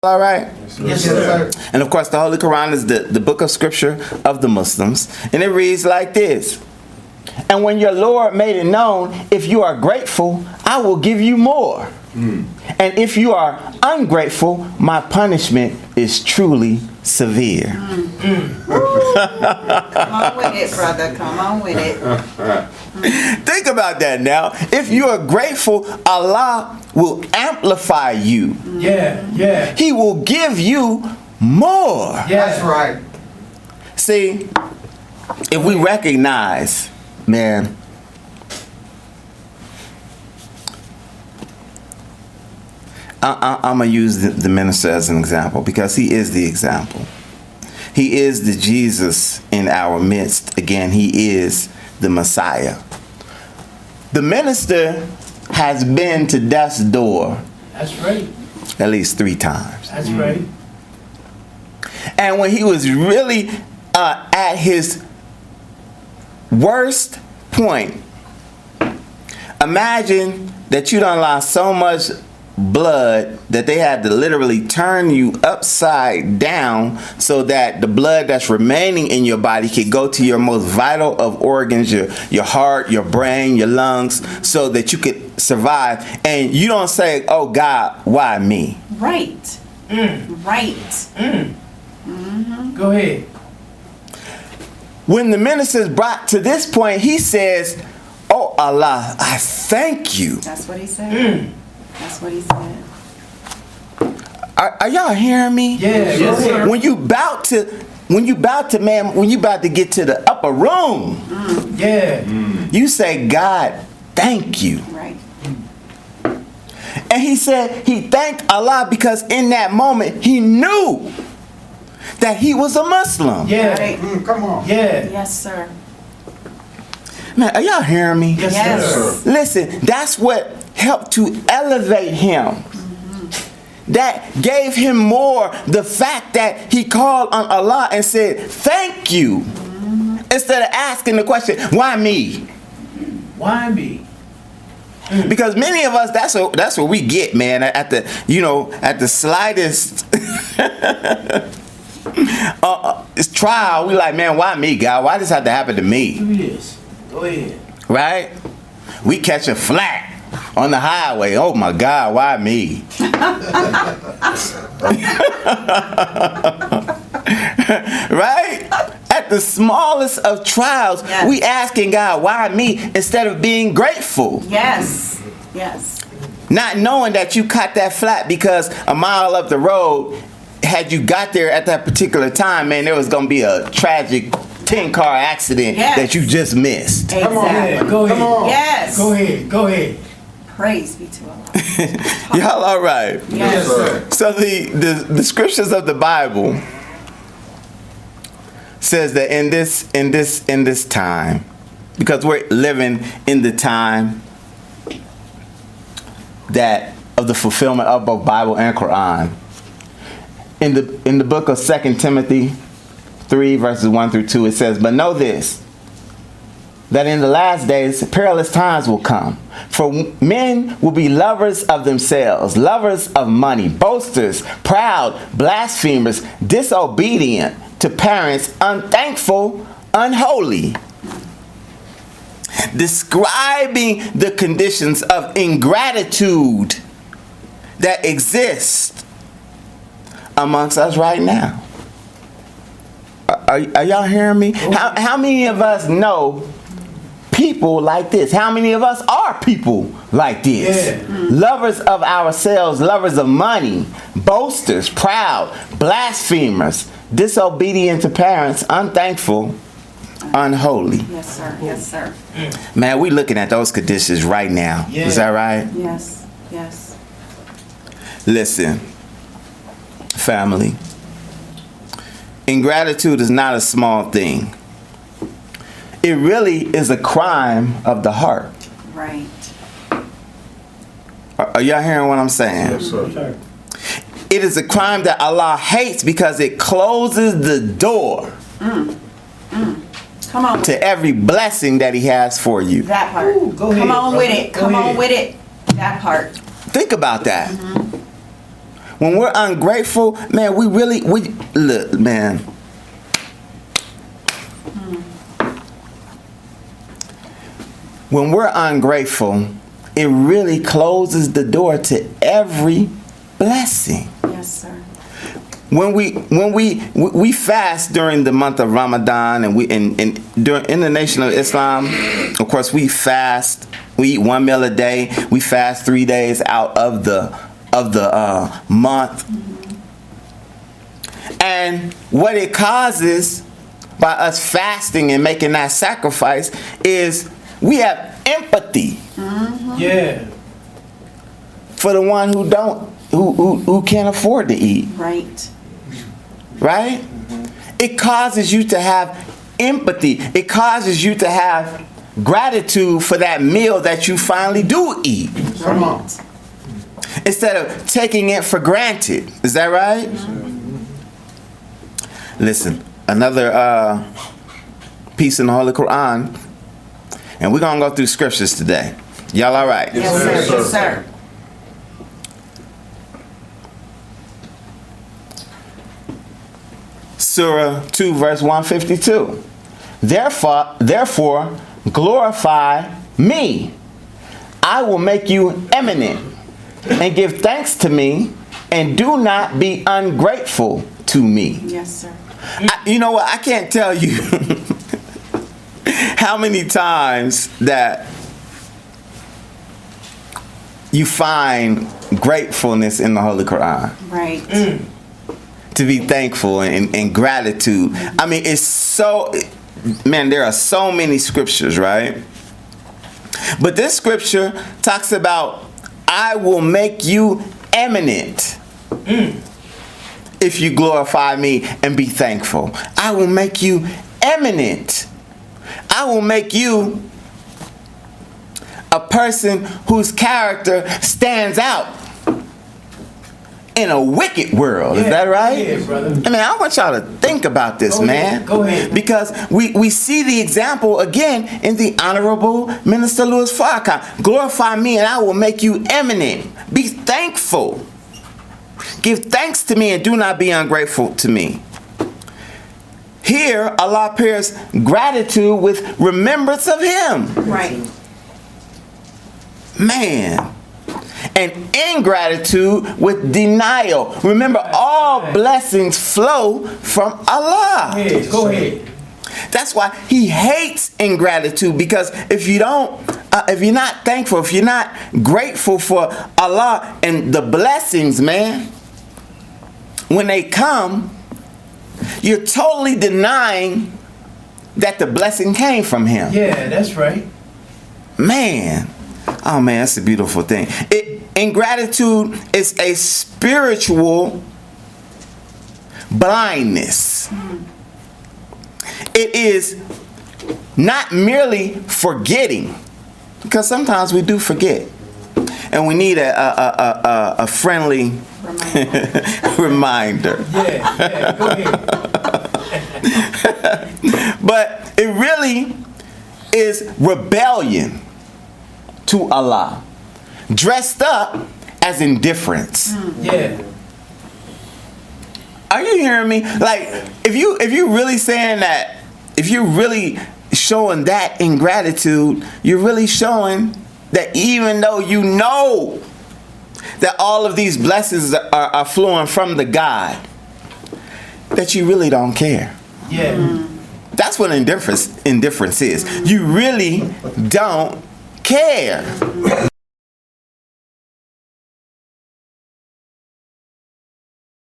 All right. Yes, sir. And of course, the Holy Quran is the book of scripture of the Muslims. And it reads like this. And when your Lord made it known, if you are grateful, I will give you more. And if you are ungrateful, my punishment is truly severe. Come on with it, brother. Come on with it. Think about that now. If you are grateful, Allah will amplify you. Yeah. He will give you more. Yeah. That's right. See, if we recognize, man, I'm going to use the minister as an example because he is the example. He is the Jesus in our midst. Again, he is the Messiah. The minister has been to death's door. That's right. At least 3 times. That's right. And when he was really at his worst point, imagine that you done lost so much blood that they had to literally turn you upside down so that the blood that's remaining in your body could go to your most vital of organs, your heart, your brain, your lungs, so that you could survive. And you don't say, oh God, why me? Right. Right. Go ahead. When the minister is brought to this point, he says, oh Allah, I thank you. That's what he said. That's what he said. Are y'all hearing me? Yeah. Yes, sir. When you about to get to the upper room, you say, God, thank you. Right. And he said he thanked Allah because in that moment he knew that he was a Muslim. Yeah. Right. Come on. Yeah. Yes, sir. Man, are y'all hearing me? Yes, sir. Listen, that's what helped to elevate him. That gave him more, the fact that he called on Allah and said, thank you. Instead of asking the question, why me? Why me? Because many of us, that's what we get, man. At the slightest trial, we like, man, why me, God? Why does this have to happen to me? Do this. Go ahead. Right? We catch a flat on the highway. Oh my God, why me? Right? At the smallest of trials, yes, we asking God, why me? Instead of being grateful. Yes. Yes. Not knowing that you caught that flat because a mile up the road, had you got there at that particular time, man, there was going to be a tragic 10-car accident that you just missed. Exactly. Come on. Go ahead. Come on. Yes. Go ahead. Praise be to Allah. Y'all all right? Yes, sir. So the scriptures of the Bible says that in this time, because we're living in the time that of the fulfillment of both Bible and Quran. In the book of 2 Timothy 3 verses 1 through 2, it says, but know this, that in the last days perilous times will come. For men will be lovers of themselves, lovers of money, boasters, proud, blasphemers, disobedient to parents, unthankful, unholy. Describing the conditions of ingratitude that exist amongst us right now. Are y'all hearing me? How many of us know people like this? How many of us are people like this? Yeah. Lovers of ourselves, lovers of money, boasters, proud, blasphemers, disobedient to parents, unthankful, unholy. Yes, sir. Yes, sir. Man, we looking at those conditions right now. Yeah. Is that right? Yes. Yes. Listen, family. Ingratitude is not a small thing. It really is a crime of the heart. Right. Are y'all hearing what I'm saying? Yes, sir. It is a crime that Allah hates because it closes the door Come on. to every blessing that He has for you. That part. Ooh, go ahead, Come on brother. with it. Go Come ahead. on with it. That part. Think about that. When we're ungrateful, man, we look, man. When we're ungrateful, it really closes the door to every blessing. Yes, sir. When we fast during the month of Ramadan, and in the Nation of Islam, of course, we fast. We eat 1 meal a day. We fast 3 days out of the month. And what it causes by us fasting and making that sacrifice is we have empathy Yeah. for the one who can't afford to eat. Right. Right? It causes you to have empathy. It causes you to have gratitude for that meal that you finally do eat. Come on. Instead of taking it for granted. Is that right? Listen, another piece in the Holy Quran, and we're going to go through scriptures today. Y'all all right? Yes, sir. Yes, sir. Surah 2, verse 152. Therefore, glorify me. I will make you eminent, and give thanks to me, and do not be ungrateful to me. Yes, sir. You know what? I can't tell you how many times that you find gratefulness in the Holy Quran. Right. To be thankful and gratitude. I mean, it's so, man, there are so many scriptures, right? But this scripture talks about, I will make you eminent if you glorify me and be thankful. I will make you eminent. I will make you a person whose character stands out in a wicked world. Is that right? Yeah, brother. I mean, I want y'all to think about this, Go man. ahead, go ahead. Because we see the example again in the Honorable Minister Louis Farrakhan. Glorify me and I will make you eminent. Be thankful. Give thanks to me and do not be ungrateful to me. Here, Allah pairs gratitude with remembrance of Him. Right. Man. And ingratitude with denial. Remember, all blessings flow from Allah. Go ahead. That's why He hates ingratitude, because if you're not thankful, if you're not grateful for Allah and the blessings, man, when they come, you're totally denying that the blessing came from Him. Yeah, that's right. Man. Oh man, that's a beautiful thing. Ingratitude is a spiritual blindness. It is not merely forgetting, because sometimes we do forget, and we need a friendly reminder. Yeah, go ahead. But it really is rebellion to Allah, dressed up as indifference. Yeah. Are you hearing me? Like, if you really saying that, if you're really showing that ingratitude, you're really showing that even though you know that all of these blessings are flowing from the God, that you really don't care. Yeah. That's what indifference is. You really don't care.